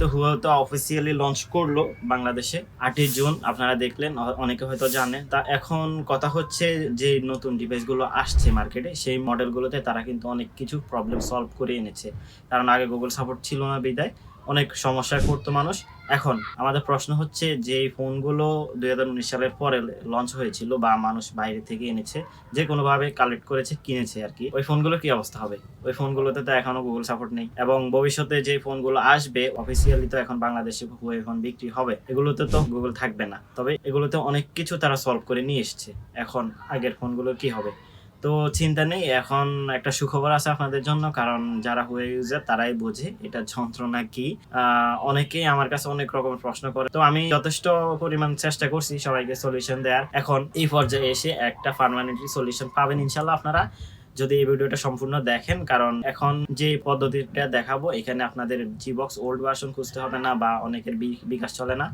তো হুয়াওয়ে তো officially launch করলো বাংলাদেশে 8ই জুন, আপনারা দেখলেন, অনেকে হয়তো জানে। তা এখন কথা হচ্ছে যে নতুন ডিভাইসগুলো আসছে মার্কেটে, সেই মডেলগুলোতে তারা কিন্তু অনেক কিছু প্রবলেম সলভ করে এনেছে। কারণ আগে গুগল সাপোর্ট ছিল না বিদায় অনেক সমস্যায় পড়তো মানুষ। এখন আমাদের প্রশ্ন হচ্ছে যে এই ফোনগুলো 2019 সালের পরে লঞ্চ হয়েছিল বা মানুষ বাইরে থেকে এনেছে, যে কোনোভাবে কালেক্ট করেছে, কিনেছে আর কি, ওই ফোনগুলোর কি অবস্থা হবে? ওই ফোনগুলোতে তো এখনো গুগল সাপোর্ট নেই, এবং ভবিষ্যতে যে ফোনগুলো আসবে অফিসিয়ালি তো এখন বাংলাদেশে হুয়াওয়ে ফোন বিক্রি হবে, এগুলোতে তো গুগল থাকবে না। তবে এগুলোতে অনেক কিছু তারা সলভ করে নিয়ে এসছে। এখন আগের ফোনগুলো কি হবে? তো চিন্তা নেই, এখন একটা সুখবর আছে আপনাদের জন্য, কারণ যারা হুয়াওয়ে ইউজার তারাই বোঝে এটা যন্ত্রণা কি। অনেকেই আমার কাছে অনেক রকমের প্রশ্ন করে, তো আমি যথেষ্ট পরিমাণ চেষ্টা করছি সবাইকে সলিউশন দেওয়ার। এখন এই পর্যায়ে এসে একটা পার্মানেন্টলি সলিউশন পাবেন ইনশাল্লাহ আপনারা, যদি এই ভিডিওটা সম্পূর্ণ দেখেন। কারণ এখন যে পদ্ধতিটা দেখাবো, এখানে আপনাদের জিবক্স ওল্ড ভার্সন খুঁজতে হবে না, বা অনেকের বিকাশ চলে না,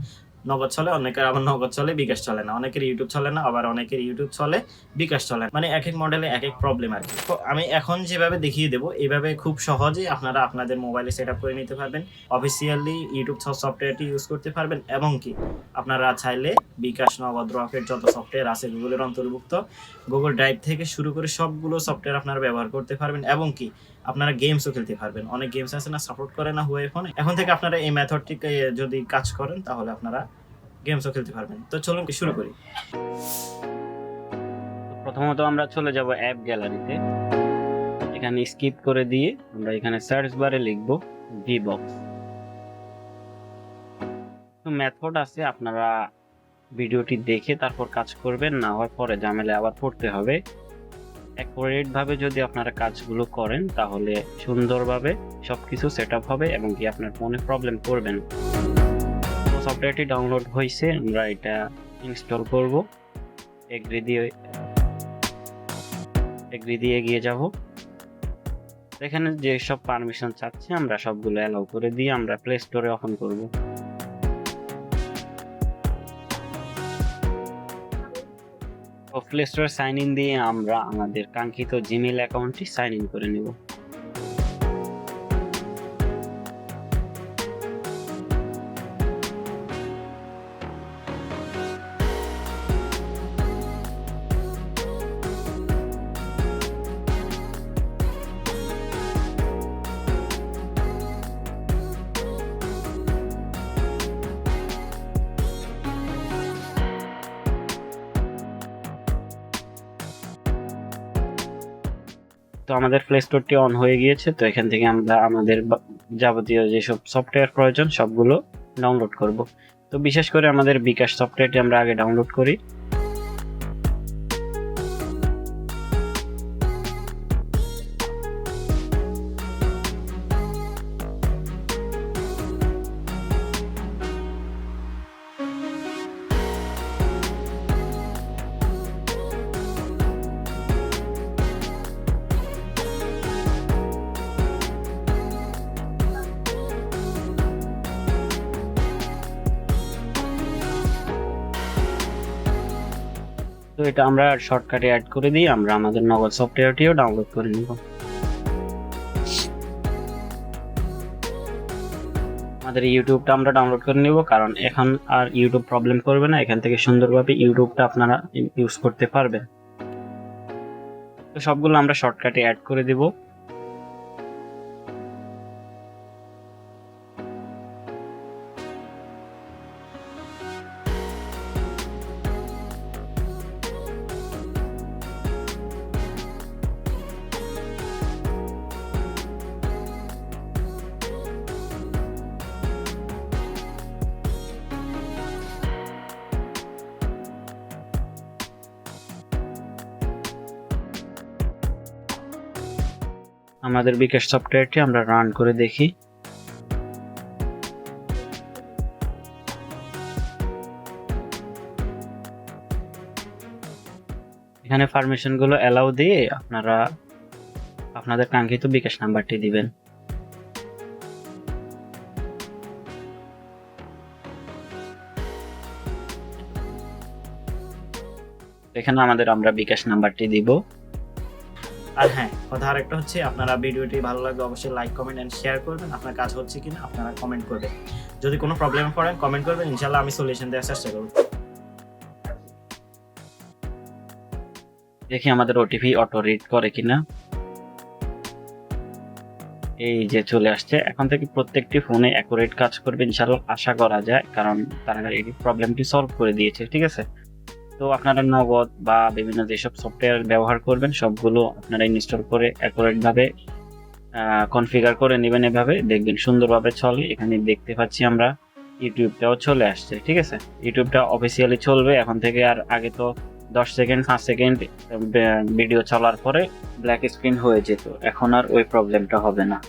নগদ চলে, অনেকের আবার নগদ চলে, বিকাশ চলে না, অনেকের ইউটিউব চলে না, আবার অনেকের ইউটিউব চলে, বিকাশ চলে না। মানে এক এক মডেলে এক এক প্রবলেম আর কি। তো আমি এখন যেভাবে দেখিয়ে দেবো, এইভাবে খুব সহজেই আপনারা আপনাদের মোবাইলে সেট আপ করে নিতে পারবেন, অফিসিয়ালি ইউটিউব সফটওয়্যারটি ইউজ করতে পারবেন, এবং কি আপনারা চাইলে বিকাশ, নগদ, রকেট যত সফটওয়্যার আছে গুগলের অন্তর্ভুক্ত, গুগল ড্রাইভ থেকে শুরু করে সবগুলো সফটওয়্যার আপনারা ব্যবহার করতে পারবেন, এবং কি আপনারা গেমসও খেলতে পারবেন। অনেক গেমস আছে না, সাপোর্ট করে না হুয়াওয়ে ফোনে। এখন থেকে আপনারা এই মেথডটিকে যদি কাজ করেন, তাহলে আপনারা গেমসও খেলতে পারবেন। তো চলুন কি শুরু করি। প্রথমত আমরা চলে যাব অ্যাপ গ্যালারিতে। এখানে স্কিপ করে দিয়ে আমরা এখানে সার্চ বারে লিখব জিবক্স। তো মেথড আছে, আপনারা ভিডিওটি দেখে তারপর কাজ করবেন, না হয় পরে ঝামেলা আবার পড়তে হবে। অ্যাকুরেট ভাবে যদি আপনারা কাজগুলো করেন, তাহলে সুন্দরভাবে সবকিছু সেট আপ হবে এবং কি আপনার ফোনে প্রবলেম করবেন। তো সফটওয়্যারটি ডাউনলোড হয়েছে, আমরা এটা ইনস্টল করব। এগ্রি দিয়ে এগিয়ে যাব। এখানে যে সব পারমিশন চাচ্ছে আমরা সবগুলো অ্যালাউ করে দিয়ে আমরা প্লে স্টোরে ওপেন করব। তো প্লে স্টোরে সাইন ইন দিয়ে আমরা আমাদের কাঙ্ক্ষিত জিমেইল অ্যাকাউন্টটি সাইন ইন করে নেব। তো আমাদের প্লে স্টোরটি অন হয়ে গিয়েছে। তো এখান থেকে আমরা আমাদের যাবতীয় যেসব সফটওয়্যার প্রয়োজন সবগুলো ডাউনলোড করব। তো বিশেষ করে আমাদের বিকাশ সফটওয়্যারটি আমরা আগে ডাউনলোড করি। তো এটা আমরা শর্টকাটে অ্যাড করে দিই, আমরা আমাদের নগদ সফটওয়্যারটিও ডাউনলোড করে নিব। আমাদের ইউটিউবটা আমরা ডাউনলোড করে নিব, কারণ এখন আর ইউটিউব প্রবলেম করবে না, এখান থেকে সুন্দরভাবে ইউটিউবটা আপনারা ইউজ করতে পারবেন। তো সবগুলো আমরা শর্টকাটে অ্যাড করে দিব। আমাদের বিকাশ সফটওয়্যারটি আমরা রান করে দেখি। এখানে পারমিশন গুলো অ্যালাউ দিয়ে আপনারা আপনাদের কাঙ্ক্ষিত বিকাশ নাম্বারটি দিবেন। এখানে আমরা বিকাশ নাম্বারটি দিব। আর হ্যাঁ, কথা আরেকটা হচ্ছে, আপনারা ভিডিওটি ভালো লাগলে অবশ্যই লাইক, কমেন্ট এন্ড শেয়ার করবেন। আপনার কাজ হচ্ছে কিনা আপনারা কমেন্ট করবেন। যদি কোনো প্রবলেমে পড়েন কমেন্ট করবেন, ইনশাআল্লাহ আমি সলিউশন দেওয়ার চেষ্টা করব। দেখি আমাদের ওটিপি অটো রিড করে কিনা। এই যে চলে আসছে। এখন থেকে প্রত্যেকটি ফোনে অ্যাকুরেট কাজ করবে ইনশাআল্লাহ, আশা করা যায়, কারণ তারা এই প্রবলেমটি সলভ করে দিয়েছে। ঠিক আছে, তো আপনারা নগদ বা বিভিন্ন যেসব সফটওয়্যার ব্যবহার করবেন সবগুলো আপনারা ইনস্টল করে অ্যাকুরেট ভাবে কনফিগার করে নেবেন। এভাবে দেখবেন সুন্দরভাবে চলে। এখানে দেখতে পাচ্ছি আমরা ইউটিউবটাও চলে আসছে। ঠিক আছে, ইউটিউবটা অফিসিয়ালি চলবে এখন থেকে। আর আগে তো 10 সেকেন্ড 5 সেকেন্ড ভিডিও চলার পরে ব্ল্যাক স্ক্রিন হয়ে যেত, এখন আর ওই প্রবলেমটা হবে না।